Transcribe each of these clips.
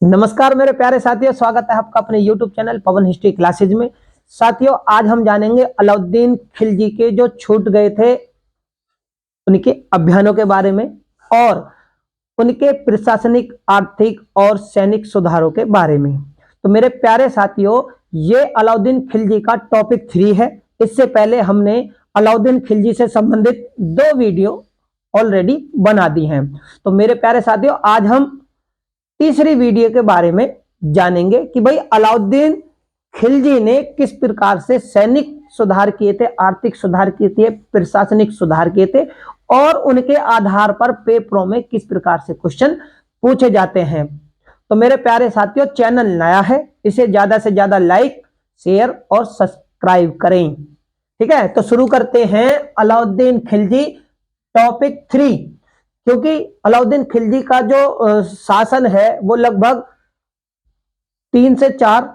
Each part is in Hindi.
नमस्कार मेरे प्यारे साथियों, स्वागत है आपका अपने YouTube चैनल पवन हिस्ट्री क्लासेज में। साथियों, आज हम जानेंगे अलाउद्दीन खिलजी के जो छूट गए थे उनके अभियानों के बारे में और उनके प्रशासनिक, आर्थिक और सैनिक सुधारों के बारे में। तो मेरे प्यारे साथियों, ये अलाउद्दीन खिलजी का टॉपिक 3 है। इससे पहले हमने अलाउद्दीन खिलजी से संबंधित 2 वीडियो ऑलरेडी बना दी हैं। तो मेरे प्यारे साथियों, आज हम तीसरी वीडियो के बारे में जानेंगे कि भाई अलाउद्दीन खिलजी ने किस प्रकार से सैनिक सुधार किए थे, आर्थिक सुधार किए थे, प्रशासनिक सुधार किए थे और उनके आधार पर पेपरों में किस प्रकार से क्वेश्चन पूछे जाते हैं। तो मेरे प्यारे साथियों, चैनल नया है, इसे ज्यादा से ज्यादा लाइक, शेयर और सब्सक्राइब करें। ठीक है, तो शुरू करते हैं अलाउद्दीन खिलजी टॉपिक 3। क्योंकि अलाउद्दीन खिलजी का जो शासन है वो लगभग 3 से 4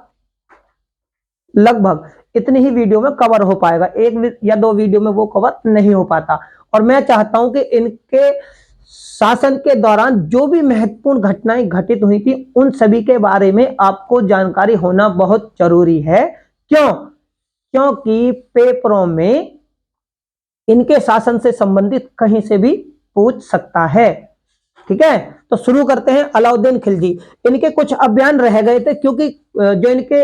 लगभग इतनी ही वीडियो में कवर हो पाएगा, 1 या 2 वीडियो में वो कवर नहीं हो पाता। और मैं चाहता हूं कि इनके शासन के दौरान जो भी महत्वपूर्ण घटनाएं घटित हुई थी उन सभी के बारे में आपको जानकारी होना बहुत जरूरी है। क्यों? क्योंकि पेपरों में इनके शासन से संबंधित कहीं से भी पूछ सकता है। ठीक है, तो शुरू करते हैं अलाउद्दीन खिलजी। इनके कुछ अभियान रह गए थे क्योंकि जो इनके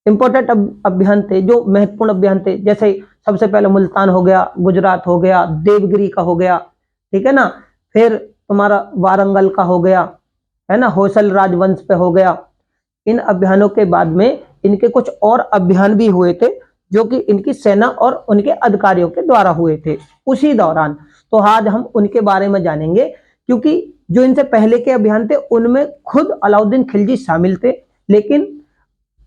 इंपॉर्टेंट अभियान थे, जो महत्वपूर्ण अभियान थे, जैसे सबसे पहले मुल्तान हो गया, गुजरात हो गया, देवगिरी का हो गया, ठीक है ना, फिर तुम्हारा वारंगल का हो गया, है ना, होसल राजवंश पे हो गया। इन अभियानों के बाद में इनके कुछ और अभियान भी हुए थे जो कि इनकी सेना और उनके अधिकारियों के द्वारा हुए थे उसी दौरान। तो आज हम उनके बारे में जानेंगे, क्योंकि जो इनसे पहले के अभियान थे उनमें खुद अलाउद्दीन खिलजी शामिल थे, लेकिन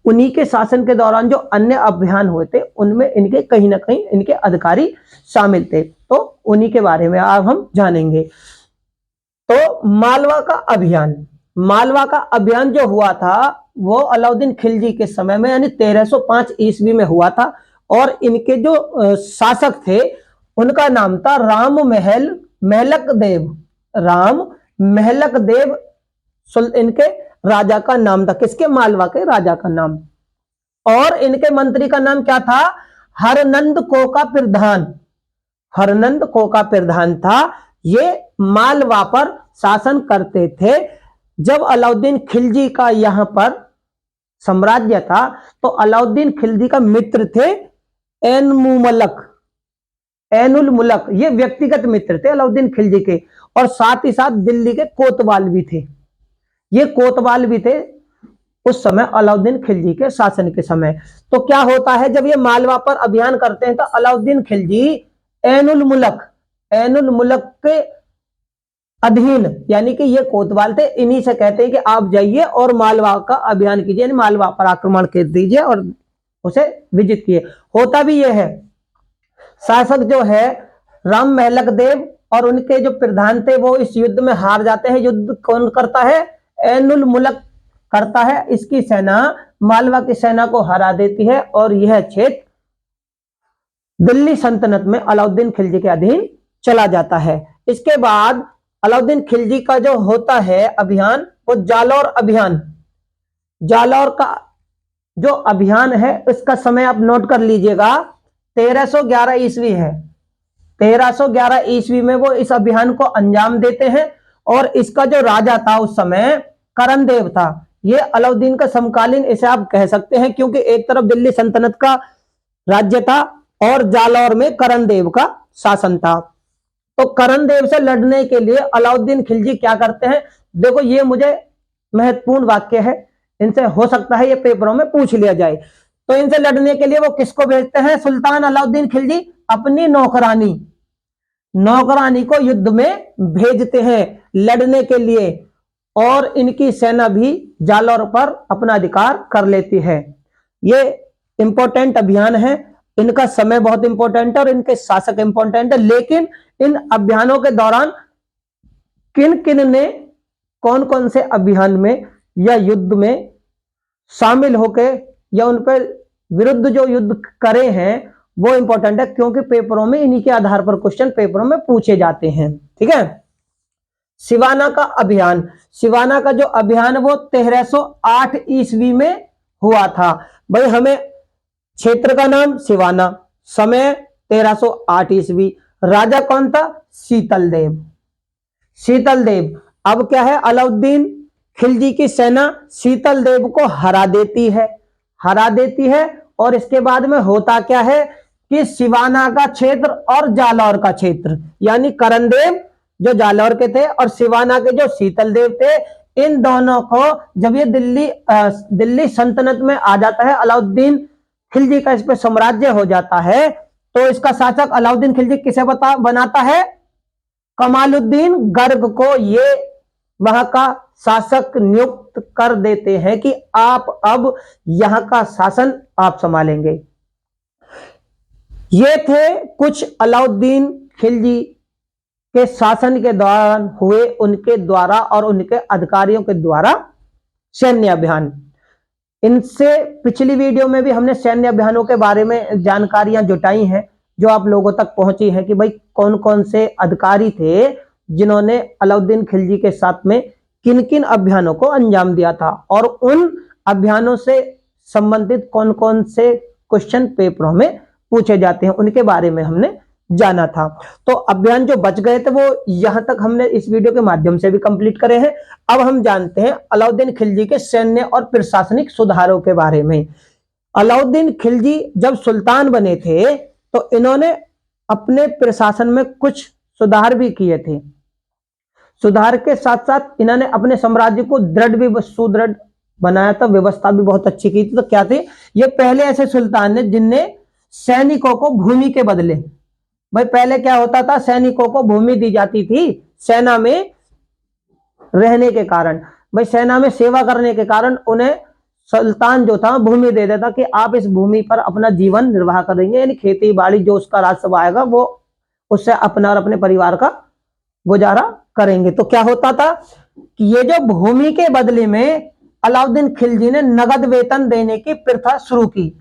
उन्हीं के शासन के दौरान जो अन्य अभियान हुए थे उनमें इनके कहीं ना कहीं इनके अधिकारी शामिल थे। तो उन्हीं के बारे में आज हम जानेंगे। तो मालवा का अभियान, मालवा का अभियान जो हुआ था वो अलाउद्दीन खिलजी के समय में यानी 1305 ईस्वी में हुआ था। और इनके जो शासक थे उनका नाम था राम महलक देव। राम महलक देव इनके राजा का नाम था। किसके? मालवा के राजा का नाम। और इनके मंत्री का नाम क्या था? हरनंद को का प्रधान। हरनंद को का प्रधान था। ये मालवा पर शासन करते थे। जब अलाउद्दीन खिलजी का यहां पर साम्राज्य था तो अलाउद्दीन खिलजी का मित्र थे एनुल मुलक। ये व्यक्तिगत मित्र थे अलाउद्दीन खिलजी के, और साथ ही साथ दिल्ली के कोतवाल भी थे। ये कोतवाल भी थे उस समय अलाउद्दीन खिलजी के शासन के समय। तो क्या होता है, जब ये मालवा पर अभियान करते हैं तो अलाउद्दीन खिलजी एनुल मुलक के अधीन, यानी कि ये कोतवाल थे, इन्हीं से कहते हैं कि आप जाइए और मालवा का अभियान कीजिए, मालवा पर आक्रमण कर दीजिए और उसे विजित किए। होता भी यह है, शासक जो है राम महलक देव और उनके जो प्रधान थे वो इस युद्ध में हार जाते हैं। युद्ध कौन करता है? एनुल मुलक करता है। इसकी सेना मालवा की सेना को हरा देती है और यह क्षेत्र दिल्ली सल्तनत में अलाउद्दीन खिलजी के अधीन चला जाता है। इसके बाद अलाउद्दीन खिलजी का जो होता है अभियान वो जालौर अभियान। जालौर का जो अभियान है इसका समय आप नोट कर लीजिएगा, 1311 ईस्वी है। 1311 ईस्वी में वो इस अभियान को अंजाम देते हैं। और इसका जो राजा था उस समय करण देव था। ये अलाउद्दीन का समकालीन इसे आप कह सकते हैं, क्योंकि एक तरफ दिल्ली सल्तनत का राज्य था और जालौर में करण देव का शासन था। तो करण देव से लड़ने के लिए अलाउद्दीन खिलजी क्या करते हैं? देखो, ये मुझे महत्वपूर्ण वाक्य है, इनसे हो सकता है ये पेपरों में पूछ लिया जाए। तो इनसे लड़ने के लिए वो किसको भेजते हैं? सुल्तान अलाउद्दीन खिलजी अपनी नौकरानी को युद्ध में भेजते हैं लड़ने के लिए, और इनकी सेना भी जालौर पर अपना अधिकार कर लेती है। ये इंपॉर्टेंट अभियान है, इनका समय बहुत इंपॉर्टेंट है और इनके शासक इंपॉर्टेंट है। लेकिन इन अभियानों के दौरान किन किन ने कौन कौन से अभियान में या युद्ध में शामिल होकर या उन पर विरुद्ध जो युद्ध करे हैं वो इंपॉर्टेंट है, क्योंकि पेपरों में इन्हीं के आधार पर क्वेश्चन पेपरों में पूछे जाते हैं। ठीक है, सिवाना का अभियान, सिवाना का जो अभियान वो 1308 ईस्वी में हुआ था। भाई हमें क्षेत्र का नाम सिवाना, समय 1308 ईस्वी, राजा कौन था? शीतल देव। शीतल देव। अब क्या है, अलाउद्दीन खिलजी की सेना शीतल देव को हरा देती है, हरा देती है। और इसके बाद में होता क्या है कि सिवाना का क्षेत्र और जालौर का क्षेत्र, यानी करण देव जो जालौर के थे और सिवाना के जो शीतल देव थे, इन दोनों को जब ये दिल्ली सल्तनत में आ जाता है, अलाउद्दीन खिलजी का इस पे साम्राज्य हो जाता है, तो इसका शासक अलाउद्दीन खिलजी किसे बनाता है? कमालुद्दीन गर्ग को ये वहां का शासक नियुक्त कर देते हैं कि आप अब यहां का शासन आप संभालेंगे। ये थे कुछ अलाउद्दीन खिलजी के शासन के दौरान हुए उनके द्वारा और उनके अधिकारियों के द्वारा सैन्य अभियान। इनसे पिछली वीडियो में भी हमने सैन्य अभियानों के बारे में जानकारियां जुटाई हैं, जो आप लोगों तक पहुंची है कि भाई कौन कौन से अधिकारी थे जिन्होंने अलाउद्दीन खिलजी के साथ में किन किन अभियानों को अंजाम दिया था, और उन अभियानों से संबंधित कौन कौन से क्वेश्चन पेपरों में पूछे जाते हैं, उनके बारे में हमने जाना था। तो अभियान जो बच गए थे वो यहां तक हमने इस वीडियो के माध्यम से भी कंप्लीट करे हैं। अब हम जानते हैं अलाउद्दीन खिलजी के सैन्य और प्रशासनिक सुधारों के बारे में। अलाउद्दीन खिलजी जब सुल्तान बने थे तो इन्होंने अपने प्रशासन में कुछ सुधार भी किए थे। सुधार के साथ साथ इन्होंने अपने साम्राज्य को सुदृढ़ बनाया था, व्यवस्था भी बहुत अच्छी की थी। तो क्या थे ये पहले ऐसे सुल्तान ने जिनने सैनिकों को भूमि के बदले, भाई पहले क्या होता था, सैनिकों को भूमि दी जाती थी सेना में रहने के कारण, भाई सेना में सेवा करने के कारण उन्हें सुल्तान जो था भूमि दे देता कि आप इस भूमि पर अपना जीवन निर्वाह करेंगे, यानी खेती बाड़ी जो उसका राजस्व आएगा वो उससे अपना और अपने परिवार का गुजारा करेंगे। तो क्या होता था कि ये जो भूमि के बदले में अलाउद्दीन खिलजी ने नगद वेतन देने की प्रथा शुरू की।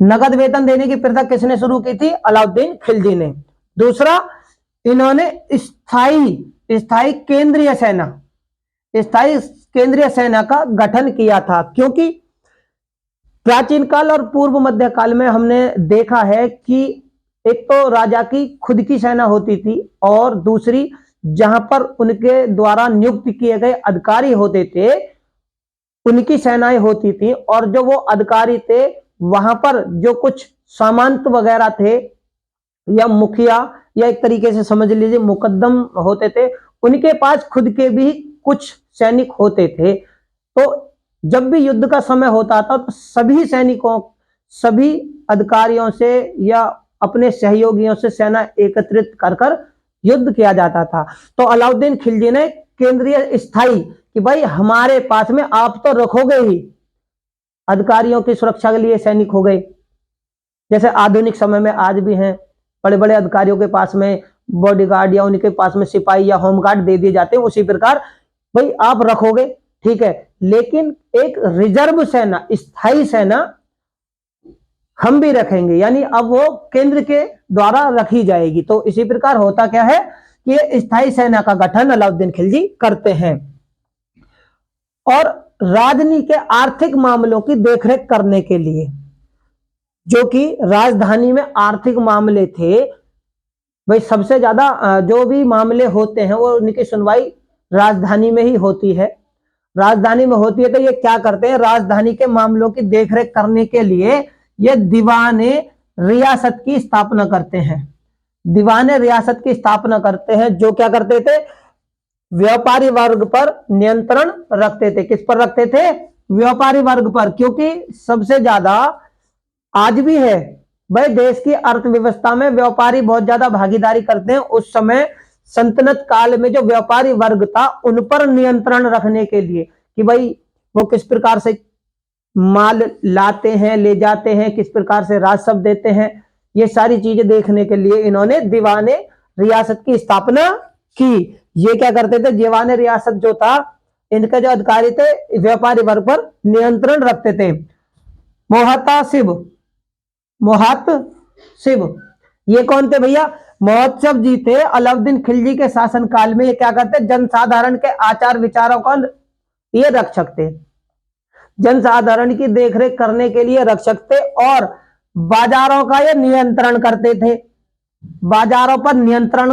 नगद वेतन देने की प्रथा किसने शुरू की थी? अलाउद्दीन खिलजी ने। दूसरा, इन्होंने स्थायी केंद्रीय सेना का गठन किया था, क्योंकि प्राचीन काल और पूर्व मध्य काल में हमने देखा है कि एक तो राजा की खुद की सेना होती थी और दूसरी जहां पर उनके द्वारा नियुक्त किए गए अधिकारी होते थे उनकी सेनाएं होती थी, और जो वो अधिकारी थे वहां पर जो कुछ सामंत वगैरह थे या मुखिया या एक तरीके से समझ लीजिए मुकद्दम होते थे, उनके पास खुद के भी कुछ सैनिक होते थे। तो जब भी युद्ध का समय होता था तो सभी सैनिकों, सभी अधिकारियों से या अपने सहयोगियों से सेना एकत्रित कर युद्ध किया जाता था। तो अलाउद्दीन खिलजी ने केंद्रीय स्थायी कि भाई हमारे पास में आप तो रखोगे ही, अधिकारियों की सुरक्षा के लिए सैनिक हो गए, जैसे आधुनिक समय में आज भी हैं, बड़े बड़े अधिकारियों के पास में बॉडीगार्ड या उनके पास में सिपाही या होमगार्ड दे दिए जाते हैं, उसी प्रकार भाई आप रखोगे ठीक है, लेकिन एक रिजर्व सेना, स्थायी सेना हम भी रखेंगे, यानी अब वो केंद्र के द्वारा रखी जाएगी। तो इसी प्रकार होता क्या है कि ये स्थायी सेना का गठन अलाउद्दीन खिलजी करते हैं। और राजनीति के आर्थिक मामलों की देखरेख करने के लिए, जो कि राजधानी में आर्थिक मामले थे, भाई सबसे ज्यादा जो भी मामले होते हैं वो उनकी सुनवाई राजधानी में ही होती है। राजधानी में होती है तो ये क्या करते हैं, राजधानी के मामलों की देखरेख करने के लिए ये दीवाने रियासत की स्थापना करते हैं। दीवाने रियासत की स्थापना करते हैं, जो क्या करते थे, व्यापारी वर्ग पर नियंत्रण रखते थे। किस पर रखते थे? व्यापारी वर्ग पर, क्योंकि सबसे ज्यादा आज भी है भाई देश की अर्थव्यवस्था में व्यापारी बहुत ज्यादा भागीदारी करते हैं। उस समय सल्तनत काल में जो व्यापारी वर्ग था उन पर नियंत्रण रखने के लिए कि भाई वो किस प्रकार से माल लाते हैं, ले जाते हैं, किस प्रकार से राजस्व देते हैं, ये सारी चीजें देखने के लिए इन्होंने दीवाने रियासत की स्थापना की। ये क्या करते थे, दीवाने रियासत जो था, इनके जो अधिकारी थे व्यापारी वर्ग पर नियंत्रण रखते थे। मोहतासिब, ये कौन थे भैया? महोत्सव जी थे अलाउद्दीन खिलजी के शासनकाल में, ये क्या करते, जनसाधारण के आचार विचारों का ये रक्षक थे, जनसाधारण की देखरेख करने के लिए रक्षक थे, और बाजारों का ये नियंत्रण करते थे, बाजारों पर नियंत्रण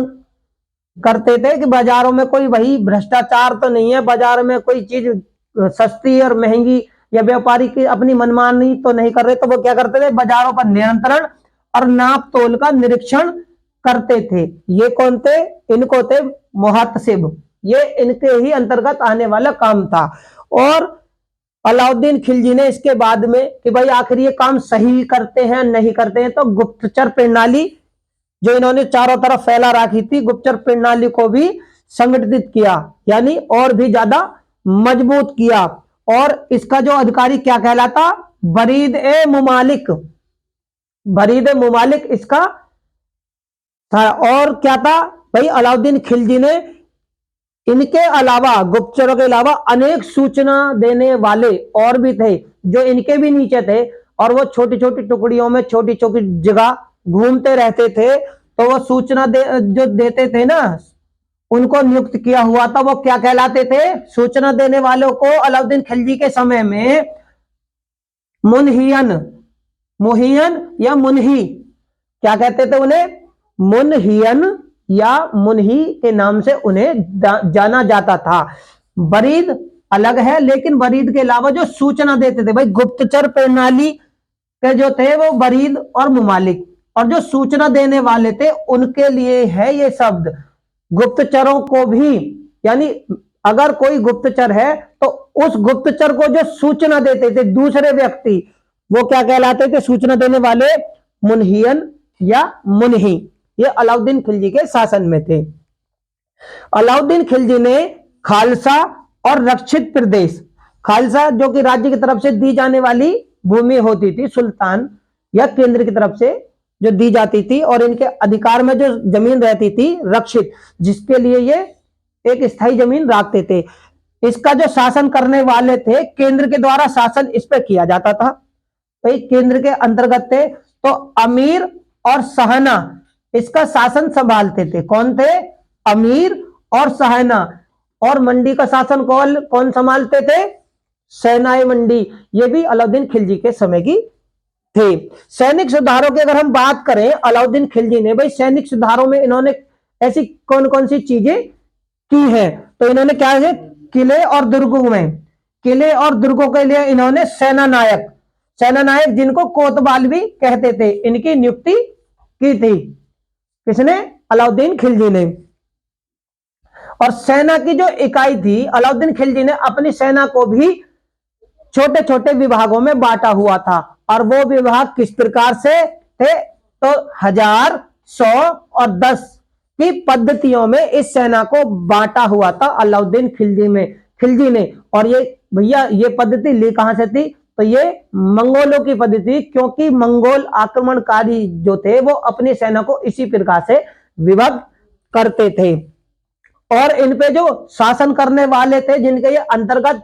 करते थे कि बाजारों में कोई वही भ्रष्टाचार तो नहीं है, बाजार में कोई चीज सस्ती और महंगी या व्यापारी की अपनी मनमानी तो नहीं कर रहे, तो वो क्या करते थे, बाजारों पर नियंत्रण और नाप तोल का निरीक्षण करते थे। ये कौन थे, इनको थे मुहतसिब, ये इनके ही अंतर्गत आने वाला काम था। और अलाउद्दीन खिलजी ने इसके बाद में कि भाई आखिर ये काम सही करते हैं नहीं करते हैं, तो गुप्तचर प्रणाली जो इन्होंने चारों तरफ फैला रखी थी, गुप्तचर प्रणाली को भी संगठित किया, यानी और भी ज्यादा मजबूत किया। और इसका जो अधिकारी क्या कहलाता, बरीद ए मुमालिक, बरीद ए मुमालिक इसका था। और क्या था भाई, अलाउद्दीन खिलजी ने इनके अलावा, गुप्तचरों के अलावा अनेक सूचना देने वाले और भी थे जो इनके भी नीचे थे, और वो छोटी छोटी टुकड़ियों में छोटी छोटी जगह घूमते रहते थे, तो वो सूचना जो देते थे ना, उनको नियुक्त किया हुआ था, वो क्या कहलाते थे, सूचना देने वालों को अलाउद्दीन खिलजी के समय में मुनहियन, मुहियन या मुनही, क्या कहते थे उन्हें, मुनहियन या मुनही के नाम से उन्हें जाना जाता था। बरीद अलग है, लेकिन बरीद के अलावा जो सूचना देते थे, भाई गुप्तचर प्रणाली के जो थे वो बरीद और मुमालिक, और जो सूचना देने वाले थे उनके लिए है ये शब्द। गुप्तचरों को भी, यानी अगर कोई गुप्तचर है तो उस गुप्तचर को जो सूचना देते थे दूसरे व्यक्ति, वो क्या कहलाते थे, सूचना देने वाले मुनहियन या मुनही। ये अलाउद्दीन खिलजी के शासन में थे। अलाउद्दीन खिलजी ने खालसा और रक्षित प्रदेश, खालसा जो कि राज्य की तरफ से दी जाने वाली भूमि होती थी, सुल्तान या केंद्र की तरफ से जो दी जाती थी, और इनके अधिकार में जो जमीन रहती थी रक्षित, जिसके लिए ये एक स्थायी जमीन रखते थे। इसका जो शासन करने वाले थे, केंद्र के द्वारा शासन इस पर किया जाता था, भाई केंद्र के अंतर्गत थे, तो अमीर और सहना इसका शासन संभालते थे। कौन थे, अमीर और सहना। और मंडी का शासन कौन संभालते थे, सेनाई मंडी, ये भी अलाउद्दीन खिलजी के समय की थे। सैनिक सुधारों की अगर हम बात करें, अलाउद्दीन खिलजी ने भाई सैनिक सुधारों में इन्होंने ऐसी कौन कौन सी चीजें की हैं, तो इन्होंने क्या है, किले और दुर्गों में, किले और दुर्गों के लिए इन्होंने सेना नायक, सेना नायक जिनको कोतवाल भी कहते थे, इनकी नियुक्ति की थी। किसने, अलाउद्दीन खिलजी ने। और सेना की जो इकाई थी, अलाउद्दीन खिलजी ने अपनी सेना को भी छोटे छोटे विभागों में बांटा हुआ था, और वो विभाग किस प्रकार से थे, तो 1000, 100 और 10 की पद्धतियों में इस सेना को बांटा हुआ था अलाउद्दीन खिलजी ने। और ये भैया ये पद्धति ली कहां से थी, तो ये मंगोलों की पद्धति, क्योंकि मंगोल आक्रमणकारी जो थे वो अपनी सेना को इसी प्रकार से विभक्त करते थे। और इन पे जो शासन करने वाले थे, जिनके ये अंतर्गत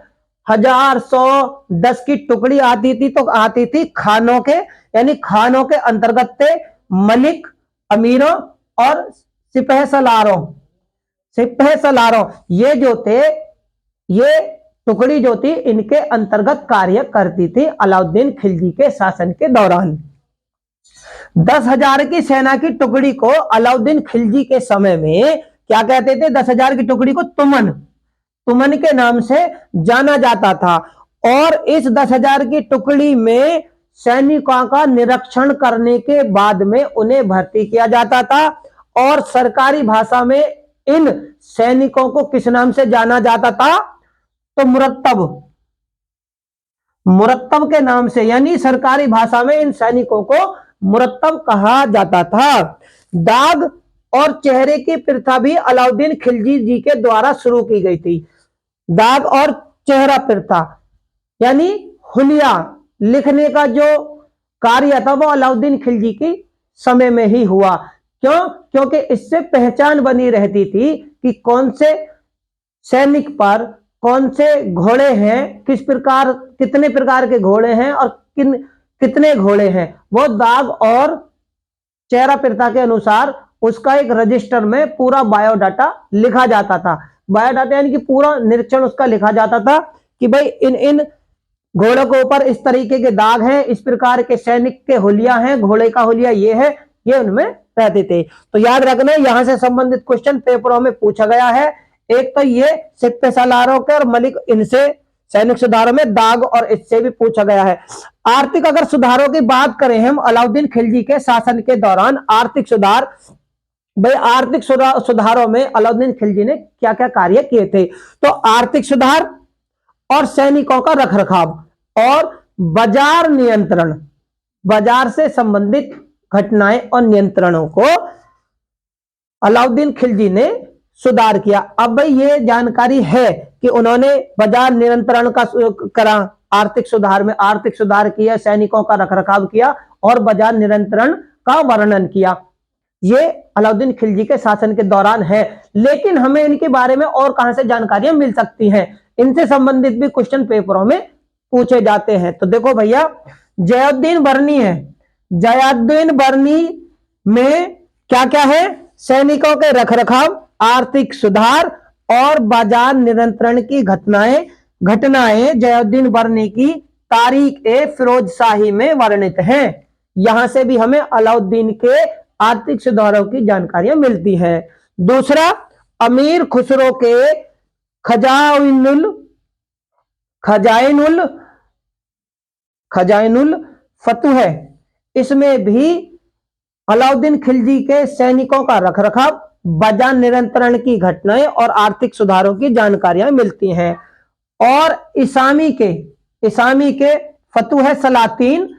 1000, 100, 10 की टुकड़ी आती थी, तो आती थी खानों के, यानी खानों के अंतर्गत थे मलिक, अमीरों और सिपह सलारों। सिपह सलारों ये जो थे, ये टुकड़ी जो थी इनके अंतर्गत कार्य करती थी अलाउद्दीन खिलजी के शासन के दौरान। 10,000 की सेना की टुकड़ी को अलाउद्दीन खिलजी के समय में क्या कहते थे, 10,000 की टुकड़ी को तुमन, तुमन के नाम से जाना जाता था। और इस 10,000 की टुकड़ी में सैनिकों का निरीक्षण करने के बाद में उन्हें भर्ती किया जाता था। और सरकारी भाषा में इन सैनिकों को किस नाम से जाना जाता था, तो मुरत्तब, मुरत्तब के नाम से, यानी सरकारी भाषा में इन सैनिकों को मुरत्तब कहा जाता था। दाग और चेहरे की प्रथा भी अलाउद्दीन खिलजी जी के द्वारा शुरू की गई थी। दाग और चेहरा प्रथा, यानी हुलिया लिखने का जो कार्य था वो अलाउद्दीन खिलजी के समय में ही हुआ। क्यों, क्योंकि इससे पहचान बनी रहती थी कि कौन से सैनिक पर कौन से घोड़े हैं, किस प्रकार, कितने प्रकार के घोड़े हैं और कितने घोड़े हैं, वो दाग और चेहरा प्रथा के अनुसार उसका एक रजिस्टर में पूरा बायोडाटा लिखा जाता था। बायोडाटा यानी कि पूरा निरीक्षण उसका लिखा जाता था कि भाई इन इन घोड़ों के ऊपर इस तरीके के दाग हैं, इस प्रकार के सैनिक के हुलिया हैं, घोड़े का हुलिया ये है, ये उनमें रहते थे। तो याद रखना, यहां से संबंधित क्वेश्चन पेपरों में पूछा गया है। एक तो ये सिप्पे सालारों के और मलिक इनसे सैनिक सुधारों में दाग, और इससे भी पूछा गया है। आर्थिक अगर सुधारों की बात करें हम अलाउद्दीन खिलजी के शासन के दौरान आर्थिक सुधार, भाई आर्थिक सुधारों में अलाउद्दीन खिलजी ने क्या क्या कार्य किए थे। तो आर्थिक सुधार और सैनिकों का रखरखाव और बाजार नियंत्रण, बाजार से संबंधित घटनाएं और नियंत्रणों को अलाउद्दीन खिलजी ने सुधार किया। अब भाई ये जानकारी है कि उन्होंने बाजार नियंत्रण का करा, आर्थिक सुधार में आर्थिक सुधार किया, सैनिकों का रखरखाव किया और बाजार नियंत्रण का वर्णन किया। ये अलाउद्दीन खिलजी के शासन के दौरान है। लेकिन हमें इनके बारे में और कहां से जानकारियां मिल सकती हैं, इनसे संबंधित भी क्वेश्चन पेपरों में पूछे जाते हैं। तो देखो भैया, जयालुद्दीन बर्नी है, जयालुद्दीन बर्नी में क्या क्या है, सैनिकों के रखरखाव, आर्थिक सुधार और बाजार नियंत्रण की घटनाएं जयालुद्दीन बर्नी की तारीख ए फिरोजशाही में वर्णित हैं। यहां से भी हमें अलाउद्दीन के आर्थिक सुधारों की जानकारियां मिलती हैं। दूसरा, अमीर खुसरो के खजाइनुल फतुह है, इसमें भी अलाउद्दीन खिलजी के सैनिकों का रखरखाव, बाजार नियंत्रण की घटनाएं और आर्थिक सुधारों की जानकारियां मिलती हैं। और इसामी के फतुह सलातीन,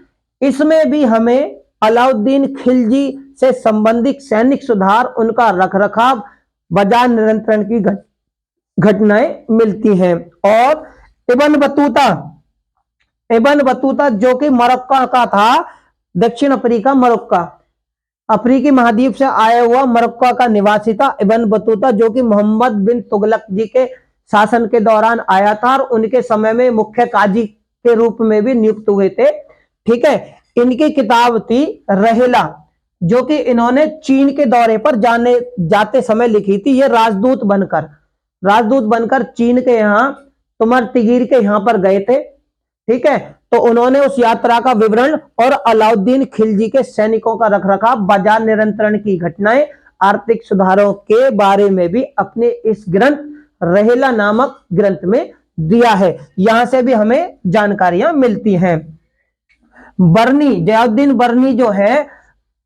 इसमें भी हमें अलाउद्दीन खिलजी से संबंधित सैनिक सुधार, उनका रखरखाव, बाजार नियंत्रण की घटनाएं मिलती हैं। और इब्न बतूता जो कि मोरक्को का था, दक्षिण अफ्रीका मोरक्को, अफ्रीकी महाद्वीप से आया हुआ मोरक्को का निवासी था इब्न बतूता, जो कि मोहम्मद बिन तुगलक जी के शासन के दौरान आया था और उनके समय में मुख्य काजी के रूप में भी नियुक्त हुए थे। ठीक है, इनकी किताब थी रहेला, जो कि इन्होंने चीन के दौरे पर जाते समय लिखी थी। ये राजदूत बनकर चीन के यहाँ तुमरतिगिर के यहाँ पर गए थे। ठीक है, तो उन्होंने उस यात्रा का विवरण और अलाउद्दीन खिलजी के सैनिकों का रखरखाव, बाजार नियंत्रण की घटनाएं, आर्थिक सुधारों के बारे में भी अपने इस ग्रंथ रहेला नामक ग्रंथ में दिया है। यहां से भी हमें जानकारियां मिलती हैं। जयालुद्दीन बर्नी जो है,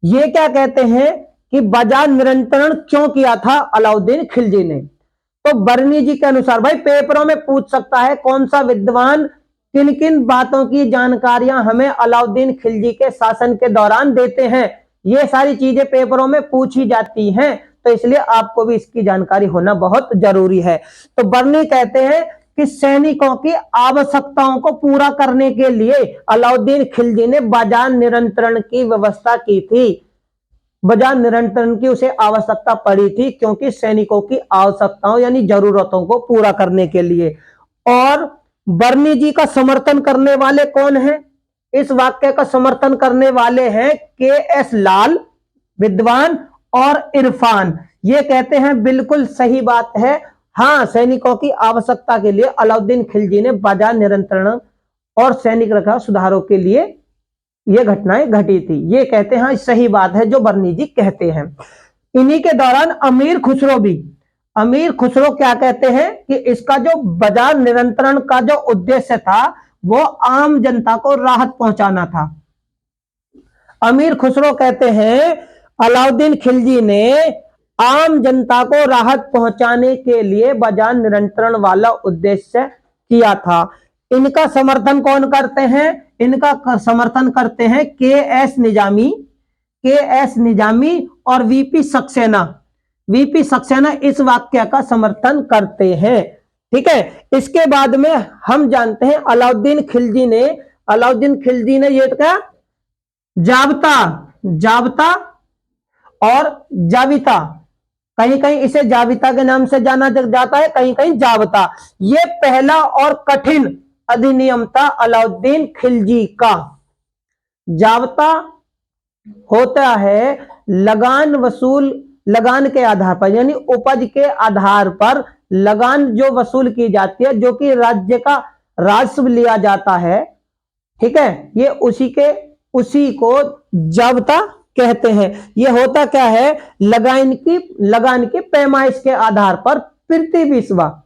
ये क्या कहते हैं कि बाजार नियंत्रण क्यों किया था अलाउद्दीन खिलजी ने। तो बर्नी जी के अनुसार, भाई पेपरों में पूछ सकता है कौन सा विद्वान किन किन बातों की जानकारियां हमें अलाउद्दीन खिलजी के शासन के दौरान देते हैं, ये सारी चीजें पेपरों में पूछी जाती हैं, तो इसलिए आपको भी इसकी जानकारी होना बहुत जरूरी है। तो बर्नी कहते हैं कि सैनिकों की आवश्यकताओं को पूरा करने के लिए अलाउद्दीन खिलजी ने बाजार नियंत्रण की व्यवस्था की थी। बाजार नियंत्रण की उसे आवश्यकता पड़ी थी, क्योंकि सैनिकों की आवश्यकताओं यानी जरूरतों को पूरा करने के लिए। और बर्नी जी का समर्थन करने वाले कौन हैं? इस वाक्य का समर्थन करने वाले हैं के.एस. लाल, विद्वान, और इरफान। ये कहते हैं बिल्कुल सही बात है, हाँ, सैनिकों की आवश्यकता के लिए अलाउद्दीन खिलजी ने बाजार नियंत्रण और सैनिक रखरखाव सुधारों के लिए ये घटनाएं घटी थी। ये कहते हैं हाँ सही बात है जो बर्नी जी कहते हैं। इन्हीं के दौरान अमीर खुसरो क्या कहते हैं कि इसका जो बाजार नियंत्रण का जो उद्देश्य था वो आम जनता को राहत पहुंचाना था। अमीर खुसरो कहते हैं अलाउद्दीन खिलजी ने आम जनता को राहत पहुंचाने के लिए बाजार नियंत्रण वाला उद्देश्य किया था। इनका समर्थन कौन करते हैं? इनका समर्थन करते हैं के.एस. निजामी और वीपी सक्सेना इस वाक्य का समर्थन करते हैं। ठीक है, इसके बाद में हम जानते हैं अलाउद्दीन खिलजी ने ये क्या जाब्ता और जाविता, कहीं कहीं इसे जाविता के नाम से जाना जाता है, कहीं कहीं जावता। ये पहला और कठिन अधिनियम था अलाउद्दीन खिलजी का। जावता होता है लगान वसूल लगान के आधार पर, यानी उपज के आधार पर लगान जो वसूल की जाती है, जो कि राज्य का राजस्व लिया जाता है, ठीक है, ये उसी को जाब्ता कहते हैं। ये होता क्या है, लगान की पैमाइश के आधार पर प्रति बिस्वा,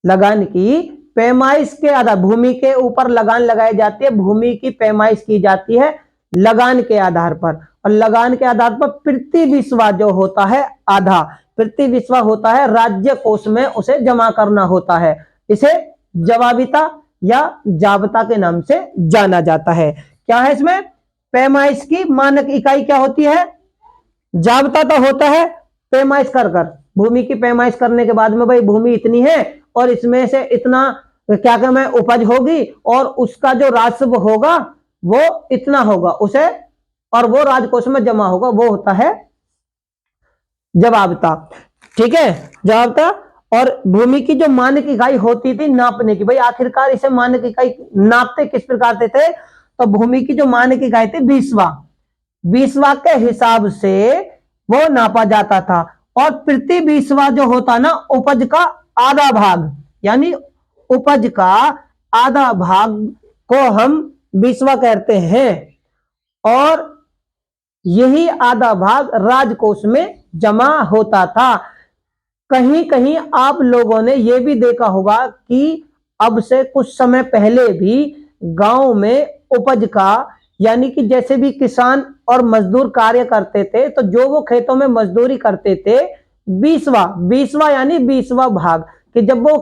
लगान की पैमाइश के आधार, भूमि के ऊपर लगान लगाई जाती है, भूमि की पैमाइश की जाती है लगान के आधार पर, और लगान के आधार पर प्रति बिस्वा जो होता है आधा प्रति बिस्वा होता है, राज्य कोष में उसे जमा करना होता है। इसे जवाबिता या जाब्ता के नाम से जाना जाता है। क्या है इसमें, पैमाइश की मानक इकाई क्या होती है, जाब्ता तो होता है पैमाइश कर भूमि की पैमाइश करने के बाद में भाई भूमि इतनी है और इसमें से इतना क्या कहते हैं उपज होगी, और उसका जो राजस्व होगा वो इतना होगा उसे, और वो राजकोष में जमा होगा, वो होता है जवाब्ता। ठीक है, जवाब्ता। और भूमि की जो मानक इकाई होती थी नापने की, भाई आखिरकार इसे मानक इकाई नापते किस प्रकार से थे, तो भूमि की जो मानक इकाई थी बीसवा के हिसाब से वो नापा जाता था, और प्रति बीसवा जो होता ना उपज का आधा भाग, यानी उपज का आधा भाग को हम बीसवा कहते हैं, और यही आधा भाग राजकोष में जमा होता था। कहीं कहीं आप लोगों ने यह भी देखा होगा कि अब से कुछ समय पहले भी गांव में उपज का, यानी कि जैसे भी किसान और मजदूर कार्य करते थे, तो जो वो खेतों में मजदूरी करते थे, बीसवा यानी 20वां भाग, कि जब वो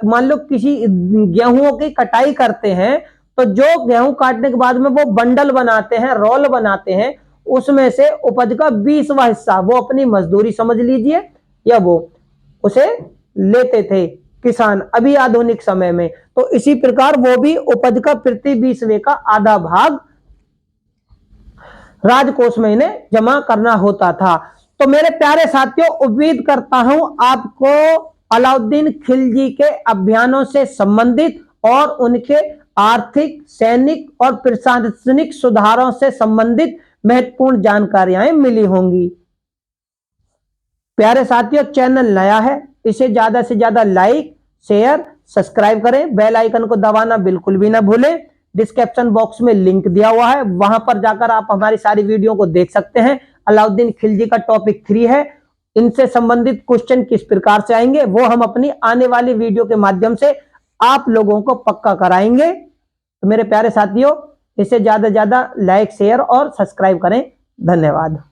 मान लो किसी गेहूं की कटाई करते हैं, तो जो गेहूं काटने के बाद में वो बंडल बनाते हैं, रोल बनाते हैं, उसमें से उपज का 20वां हिस्सा वो अपनी मजदूरी समझ लीजिए, या वो उसे लेते थे किसान अभी आधुनिक समय में। तो इसी प्रकार वो भी उपज का प्रति 20वें का आधा भाग राजकोष में इन्हें जमा करना होता था। तो मेरे प्यारे साथियों, उम्मीद करता हूं आपको अलाउद्दीन खिलजी के अभियानों से संबंधित और उनके आर्थिक, सैनिक और प्रशासनिक सुधारों से संबंधित महत्वपूर्ण जानकारियां मिली होंगी। प्यारे साथियों, चैनल नया है, इसे ज्यादा से ज्यादा लाइक, शेयर, सब्सक्राइब करें, बेल आइकन को दबाना बिल्कुल भी ना भूलें। डिस्क्रिप्शन बॉक्स में लिंक दिया हुआ है, वहां पर जाकर आप हमारी सारी वीडियो को देख सकते हैं। अलाउद्दीन खिलजी का टॉपिक 3 है, इनसे संबंधित क्वेश्चन किस प्रकार से आएंगे वो हम अपनी आने वाली वीडियो के माध्यम से आप लोगों को पक्का कराएंगे। तो मेरे प्यारे साथियों, इसे ज्यादा से ज्यादा लाइक, शेयर और सब्सक्राइब करें। धन्यवाद।